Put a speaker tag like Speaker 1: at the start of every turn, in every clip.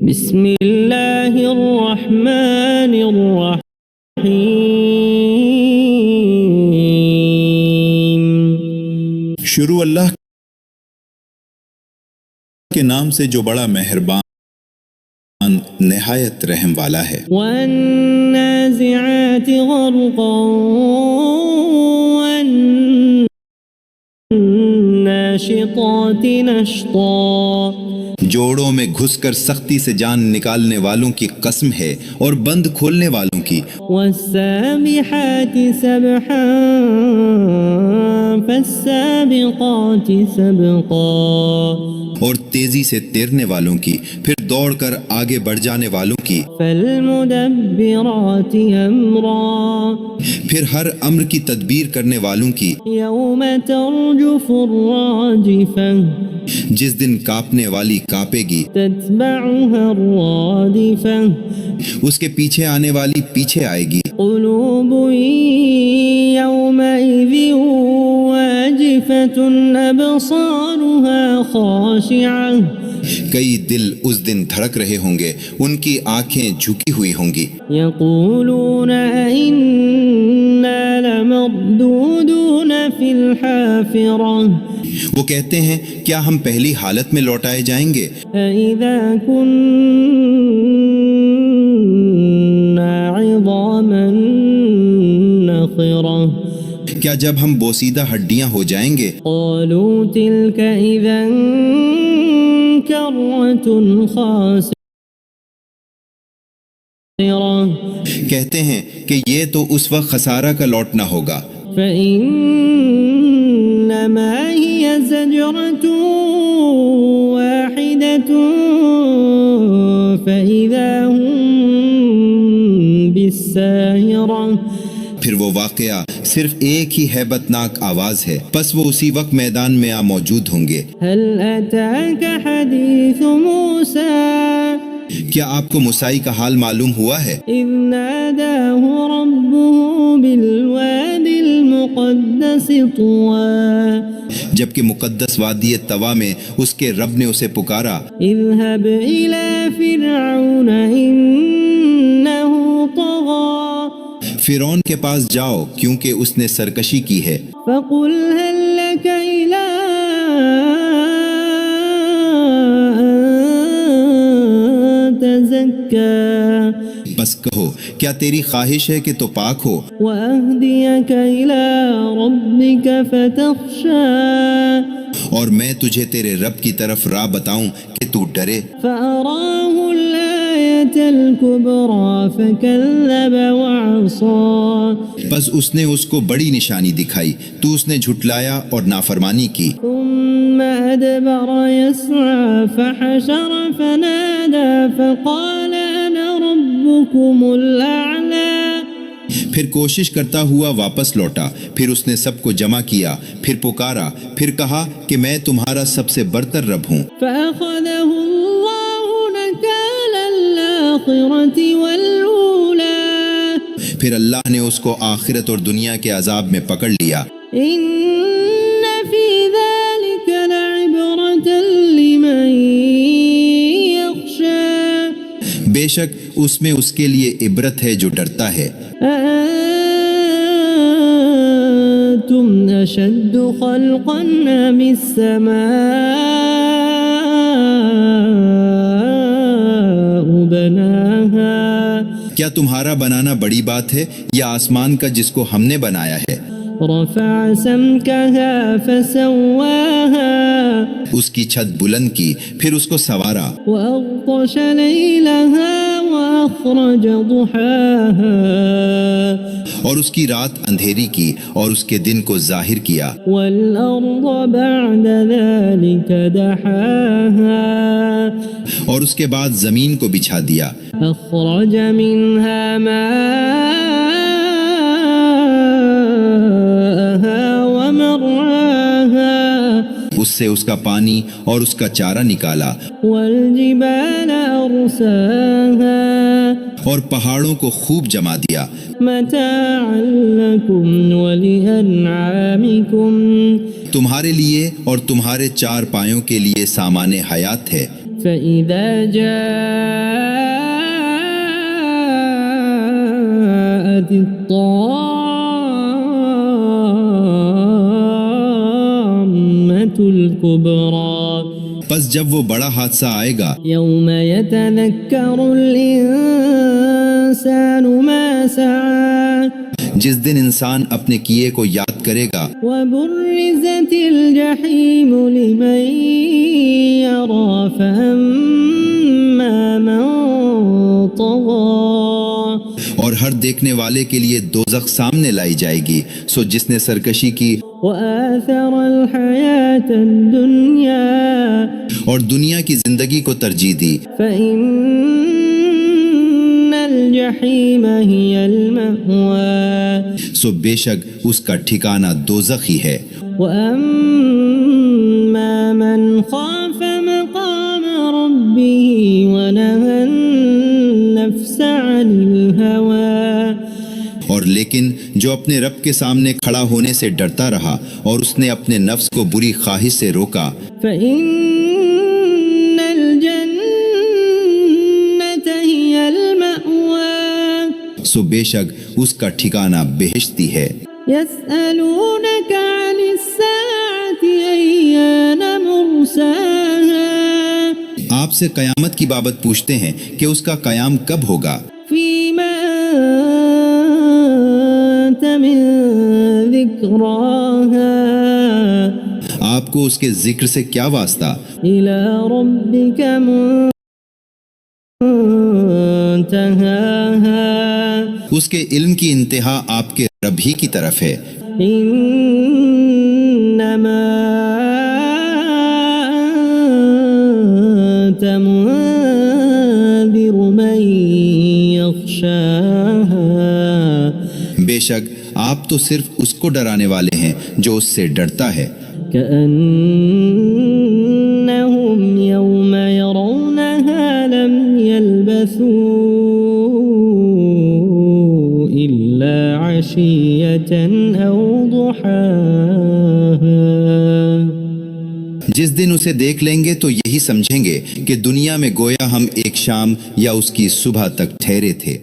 Speaker 1: بسم اللہ الرحمن الرحیم۔
Speaker 2: شروع اللہ کے نام سے جو بڑا مہربان نہایت رحم والا ہے۔
Speaker 1: والنازعات غرقا والناشطات نشطا۔
Speaker 2: جوڑوں میں گھس کر سختی سے جان نکالنے والوں کی قسم ہے اور بند کھولنے والوں کی۔
Speaker 1: والسابحات سبحا فالسابقات سبقا۔
Speaker 2: اور تیزی سے تیرنے والوں کی، پھر دوڑ کر آگے بڑھ جانے والوں کی۔
Speaker 1: فالمدبرات امرا۔
Speaker 2: پھر ہر امر کی تدبیر کرنے والوں کی۔
Speaker 1: یوم ترجف الراجفہ۔
Speaker 2: جس دن کانپنے والی کانپے گی۔
Speaker 1: تتبعها الرادفہ۔
Speaker 2: اس کے پیچھے آنے والی پیچھے آئے گی۔
Speaker 1: قلوب یومئذ واجفة ابصارها خاشعة۔
Speaker 2: کئی دل اس دن دھڑک رہے ہوں گے، ان کی آنکھیں جھکی ہوئی ہوں گی۔
Speaker 1: یقولون ائنا لمردودون فی الحافرہ۔
Speaker 2: وہ کہتے ہیں کیا ہم پہلی حالت میں لوٹائے جائیں گے؟
Speaker 1: اذا كنا عظاما نخرہ۔
Speaker 2: کیا جب ہم بوسیدہ ہڈیاں ہو جائیں گے؟
Speaker 1: قالوا تلك اذا کرۃ خاسرہ۔
Speaker 2: کہتے ہیں کہ یہ تو اس وقت خسارہ کا لوٹنا ہوگا۔
Speaker 1: فإنما هي زجرة واحدة فإذا هم بالساهرة۔
Speaker 2: پھر وہ واقعہ صرف ایک ہی ہیبت ناک آواز ہے، پس وہ اسی وقت میدان میں موجود ہوں گے۔
Speaker 1: هل أتاك حديث موسى؟
Speaker 2: کیا آپ کو موسیٰ کا حال معلوم ہوا ہے؟
Speaker 1: إذ ناداه ربه بالواد المقدس طوى۔
Speaker 2: جبکہ مقدس وادی طوا میں اس کے رب نے اسے پکارا۔
Speaker 1: اذهب إلى فرعون إنه طغى۔
Speaker 2: فرعون کے پاس جاؤ کیونکہ اس نے سرکشی کی ہے۔
Speaker 1: فقل هل لك إلى أن تزكى۔
Speaker 2: بس کہو کیا تیری خواہش ہے کہ تو پاک ہو؟
Speaker 1: وأهديك إلى ربك فتخشى۔
Speaker 2: اور میں تجھے تیرے رب کی طرف راہ بتاؤں کہ تو ڈرے۔
Speaker 1: فأراه الآية الكبرى فكذب وعصى۔
Speaker 2: بس اس نے اس کو بڑی نشانی دکھائی تو اس نے جھٹلایا اور نافرمانی کی۔
Speaker 1: ثم أدبر يسعى فحشر فنادى فقال أنا ربكم الأعلى۔
Speaker 2: پھر کوشش کرتا ہوا واپس لوٹا، پھر اس نے سب کو جمع کیا، پھر پکارا، پھر کہا کہ میں تمہارا سب سے برتر رب ہوں۔
Speaker 1: فأخذه الله نكال الآخرة والأولى۔
Speaker 2: پھر اللہ نے اس کو آخرت اور دنیا کے عذاب میں پکڑ لیا۔
Speaker 1: إن في ذلك لعبرة لمن يخشى۔
Speaker 2: بے شک اس میں اس کے لیے عبرت ہے جو ڈرتا ہے۔
Speaker 1: أأنتم أشد خلقا أم السماء بناها۔
Speaker 2: کیا تمہارا بنانا بڑی بات ہے یا آسمان کا جس کو ہم نے بنایا ہے؟
Speaker 1: رفع سمكها فسواها۔
Speaker 2: اس کی چھت بلند کی، پھر اس کو سوارا۔
Speaker 1: وأغطش ليلها وأخرج ضحاها۔
Speaker 2: اور اس کی رات اندھیری کی اور اس کے دن کو ظاہر کیا۔
Speaker 1: والأرض بعد ذلك دحاها۔
Speaker 2: اور اس کے بعد زمین کو بچھا دیا۔
Speaker 1: أخرج منها ماءها ومرعاها۔
Speaker 2: اس سے اس کا پانی اور اس کا چارہ نکالا۔
Speaker 1: والجبال أرساها۔
Speaker 2: اور پہاڑوں کو خوب جما دیا۔
Speaker 1: متاعا لكم ولأنعامكم۔
Speaker 2: تمہارے لیے اور تمہارے چار پایوں کے لیے سامان حیات ہے۔
Speaker 1: فإذا جاءت الطامة الكبرى
Speaker 2: پس جب وہ بڑا حادثہ آئے گا
Speaker 1: يوم يتذكر الإنسان ما سعى
Speaker 2: جس دن انسان اپنے کیے کو یاد کرے گا
Speaker 1: وبرزت الجحيم لمن يرى فأما من طغى
Speaker 2: اور ہر دیکھنے والے کے لیے دوزخ سامنے لائی جائے گی، سو جس نے سرکشی کی
Speaker 1: وآثر الحياة الدنيا
Speaker 2: اور دنیا کی زندگی کو ترجیح دی،
Speaker 1: فإن الجحيم هي المأوى
Speaker 2: سو بے شک اس کا ٹھکانہ دوزخ ہی ہے۔
Speaker 1: وأما من خاف مقام ربه ونهى النفس عن الهوى
Speaker 2: اور لیکن جو اپنے رب کے سامنے کھڑا ہونے سے ڈرتا رہا اور اس نے اپنے نفس کو بری خواہش سے روکا
Speaker 1: فإن الجنة هي المأوى
Speaker 2: سو بے شک اس کا ٹھکانہ بہشتی ہے۔
Speaker 1: يسألونك عن الساعة أيان مرساها
Speaker 2: آپ سے قیامت کی بابت پوچھتے ہیں کہ اس کا قیام کب ہوگا،
Speaker 1: فيما أنت من ذكراها
Speaker 2: آپ کو اس کے ذکر سے کیا واسطہ،
Speaker 1: إلى ربك منتهاها
Speaker 2: اس کے علم کی انتہا آپ کے رب ہی کی طرف ہے۔
Speaker 1: إنما أنت منذر من يخشاها
Speaker 2: بے شک آپ تو صرف اس کو ڈرانے والے ہیں جو اس سے ڈرتا ہے۔
Speaker 1: كأنهم يوم يرونها لم يلبثوا إلا عشية أو ضحاها
Speaker 2: جس دن اسے دیکھ لیں گے تو یہی سمجھیں گے کہ دنیا میں گویا ہم ایک شام یا اس کی صبح تک ٹھہرے تھے۔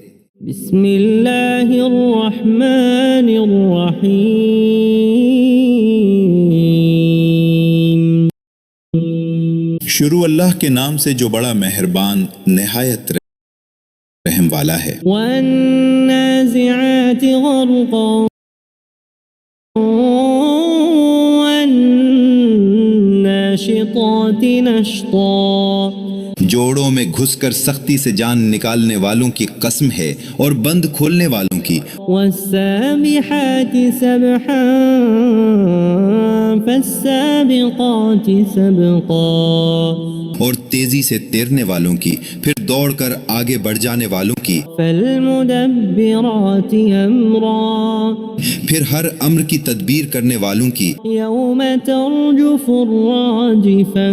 Speaker 1: بسم اللہ الرحمن الرحیم
Speaker 2: شروع اللہ کے نام سے جو بڑا مہربان نہایت رحم والا ہے۔
Speaker 1: والنازعات غرقا والناشطات نشطا
Speaker 2: جوڑوں میں گھس کر سختی سے جان نکالنے والوں کی قسم ہے اور بند کھولنے والوں کی،
Speaker 1: والسابحات سبحا فالسابقات سبقا
Speaker 2: اور تیزی سے تیرنے والوں کی، پھر دوڑ کر آگے بڑھ جانے والوں کی،
Speaker 1: فالمدبرات امرا
Speaker 2: پھر ہر امر کی تدبیر کرنے والوں کی،
Speaker 1: یوم ترجف الراجفہ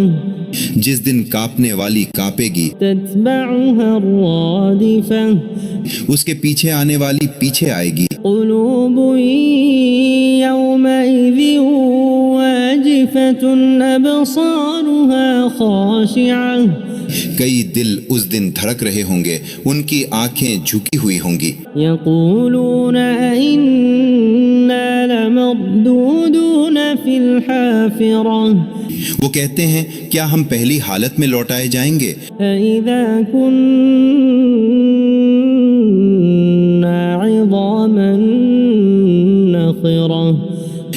Speaker 2: جس دن کانپنے والی کانپے گی،
Speaker 1: تتبعها الرادفہ
Speaker 2: اس کے پیچھے آنے والی پیچھے آئے گی،
Speaker 1: قلوب یومئذ واجفة ابصارها خاشعة
Speaker 2: کئی دل اس دن دھڑک رہے ہوں گے، ان کی آنکھیں جھکی ہوئی ہوں گی،
Speaker 1: یقولون ائنا لمردودون فی الحافرة
Speaker 2: وہ کہتے ہیں کیا ہم پہلی حالت میں لوٹائے جائیں گے،
Speaker 1: اذا كنا عظاما نخرة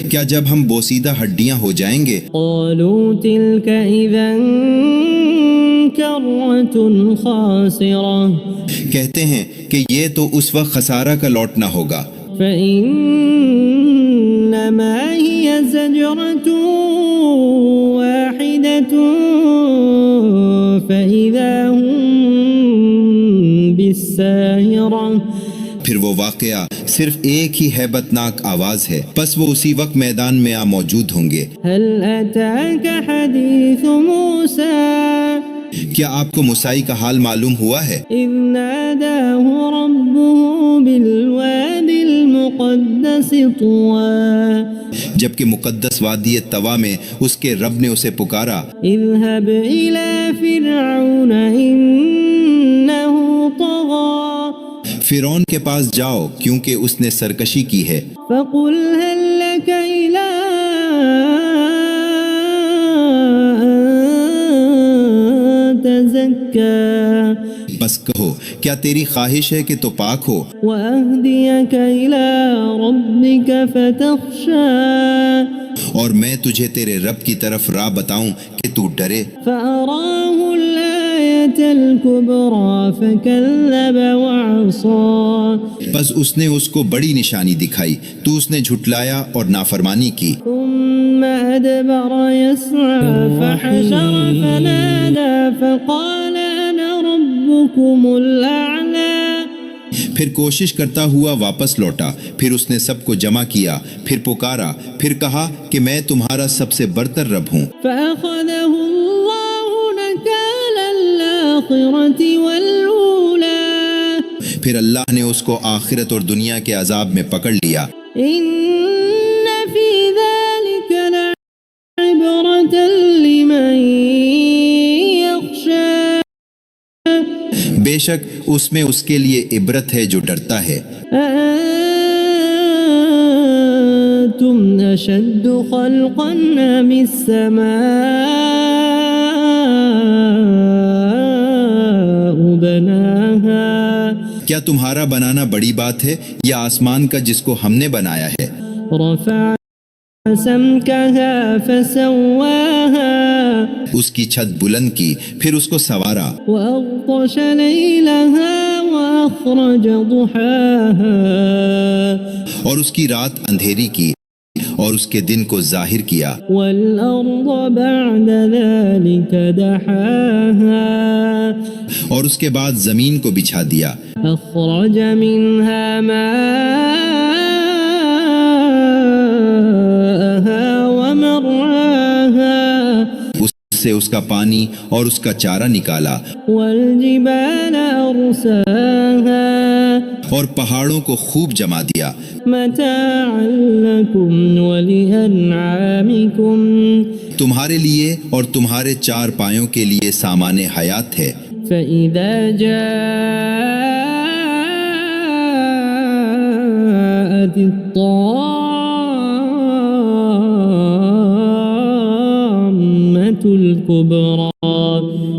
Speaker 2: کیا جب ہم بوسیدہ ہڈیاں ہو جائیں گے،
Speaker 1: قالوا تلك اذا كرة خاسرة
Speaker 2: کہتے ہیں کہ یہ تو اس وقت خسارہ کا لوٹنا ہوگا،
Speaker 1: فإنما هي زجرة واحدة فإذا هم بالساهرة
Speaker 2: پھر وہ واقعہ صرف ایک ہی ہیبت ناک آواز ہے، پس وہ اسی وقت میدان میں آ موجود ہوں گے۔
Speaker 1: هل أتاك حديث موسى
Speaker 2: کیا آپ کو موسیٰ کا حال معلوم ہوا ہے؟
Speaker 1: إذ ناداه ربه بالواد المقدس طوى
Speaker 2: جبکہ مقدس وادی طوا میں اس کے رب نے اسے پکارا،
Speaker 1: اذهب إلى فرعون إنه طغى
Speaker 2: فرعون کے پاس جاؤ کیونکہ اس نے سرکشی کی ہے،
Speaker 1: فقل هل لك إلى أن تزكى
Speaker 2: بس کہو کیا تیری خواہش ہے کہ تو پاک ہو،
Speaker 1: وأهديك إلى ربك فتخشى
Speaker 2: اور میں تجھے تیرے رب کی طرف راہ بتاؤں کہ تو ڈرے۔
Speaker 1: فأراه الآية الكبرى فكذب وعصى
Speaker 2: بس اس نے اس کو بڑی نشانی دکھائی تو اس نے جھٹلایا اور نافرمانی کی۔
Speaker 1: ثم أدبر يسعى فحشر فنادى فقال أنا ربكم الأعلى
Speaker 2: پھر کوشش کرتا ہوا واپس لوٹا، پھر اس نے سب کو جمع کیا، پھر پکارا، پھر کہا کہ میں تمہارا سب سے برتر رب ہوں۔
Speaker 1: فأخذه الله نكال الآخرة والأولى
Speaker 2: پھر اللہ نے اس کو آخرت اور دنیا کے عذاب میں پکڑ لیا۔
Speaker 1: إن في ذلك لعبرة لمن يخشى
Speaker 2: بے شک اس میں اس کے لیے عبرت ہے جو ڈرتا ہے۔
Speaker 1: أأنتم أشد خلقا أم السماء بناها
Speaker 2: کیا تمہارا بنانا بڑی بات ہے یا آسمان کا جس کو ہم نے بنایا ہے؟
Speaker 1: رفع سمكها فسواها
Speaker 2: اس کی چھت بلند کی، پھر اس کو سوارا،
Speaker 1: وأغطش ليلها وأخرج ضحاها
Speaker 2: اور اس کی رات اندھیری کی اور اس کے دن کو ظاہر کیا،
Speaker 1: والأرض بعد ذلك دحاها
Speaker 2: اور اس کے بعد زمین کو بچھا دیا،
Speaker 1: أخرج منها ماءها ومرعاها
Speaker 2: اس سے اس کا پانی اور اس کا چارہ نکالا،
Speaker 1: والجبال أرساها
Speaker 2: اور پہاڑوں کو خوب جما دیا،
Speaker 1: متاعا لكم ولأنعامكم
Speaker 2: تمہارے لیے اور تمہارے چار پایوں کے لیے سامان حیات ہے۔
Speaker 1: فإذا جاءت الطامة الكبرى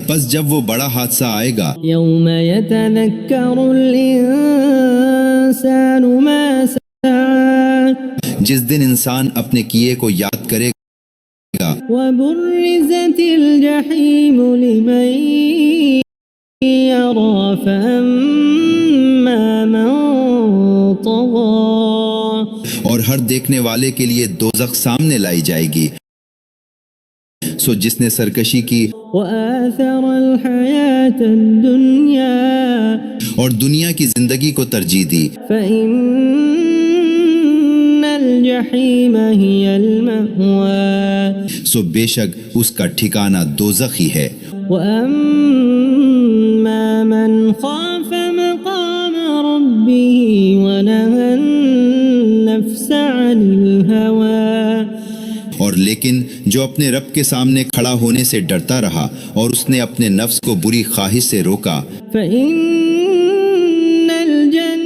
Speaker 2: پس جب وہ بڑا حادثہ آئے گا،
Speaker 1: يوم يتذكر الإنسان ما سعى
Speaker 2: جس دن انسان اپنے کیے کو یاد کرے گا،
Speaker 1: وبرزت الجحيم لمن يرى فأما من طغى
Speaker 2: اور ہر دیکھنے والے کے لیے دوزخ سامنے لائی جائے گی، سو جس نے سرکشی کی
Speaker 1: وآثر الحياة الدنيا
Speaker 2: اور دنیا کی زندگی کو ترجیح دی،
Speaker 1: فإن الجحيم هي المأوى
Speaker 2: سو بے شک اس کا ٹھکانہ دوزخ ہی ہے۔
Speaker 1: وأما من خاف مقام ربه ونهى النفس عن الهوى
Speaker 2: اور لیکن جو اپنے رب کے سامنے کھڑا ہونے سے ڈرتا رہا اور اس نے اپنے نفس کو بری خواہش سے روکا،
Speaker 1: فإن الجنة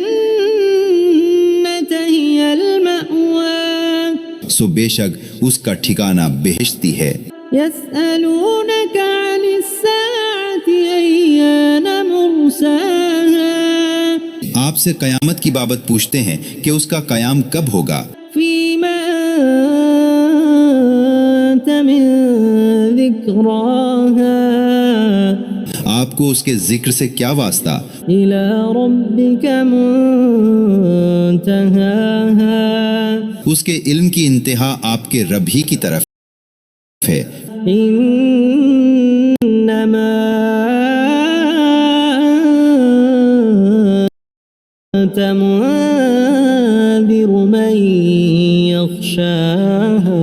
Speaker 1: هي المأوى
Speaker 2: سو بے شک اس کا ٹھکانہ بہشتی ہے۔
Speaker 1: يسألونك عن الساعة أيان مرساها
Speaker 2: آپ سے قیامت کی بابت پوچھتے ہیں کہ اس کا قیام کب ہوگا،
Speaker 1: فيما أنت من ذكراها
Speaker 2: آپ کو اس کے ذکر سے کیا واسطہ،
Speaker 1: إلى ربك منتهاها
Speaker 2: اس کے علم کی انتہا آپ کے رب ہی کی طرف ہے۔
Speaker 1: إنما أنت منذر من يخشاها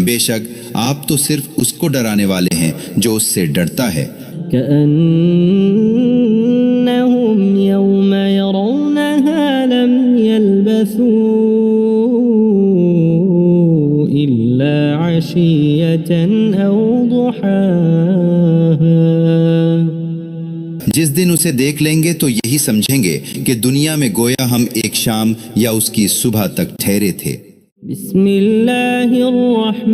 Speaker 2: بے شک آپ تو صرف اس کو ڈرانے والے ہیں جو اس سے ڈرتا ہے،
Speaker 1: كأنهم يوم يرونها لم يلبثوا إلا عشية أو ضحاها
Speaker 2: جس دن اسے دیکھ لیں گے تو یہی سمجھیں گے کہ دنیا میں گویا ہم ایک شام یا اس کی صبح تک ٹھہرے تھے۔
Speaker 1: بسم اللہ الرحمن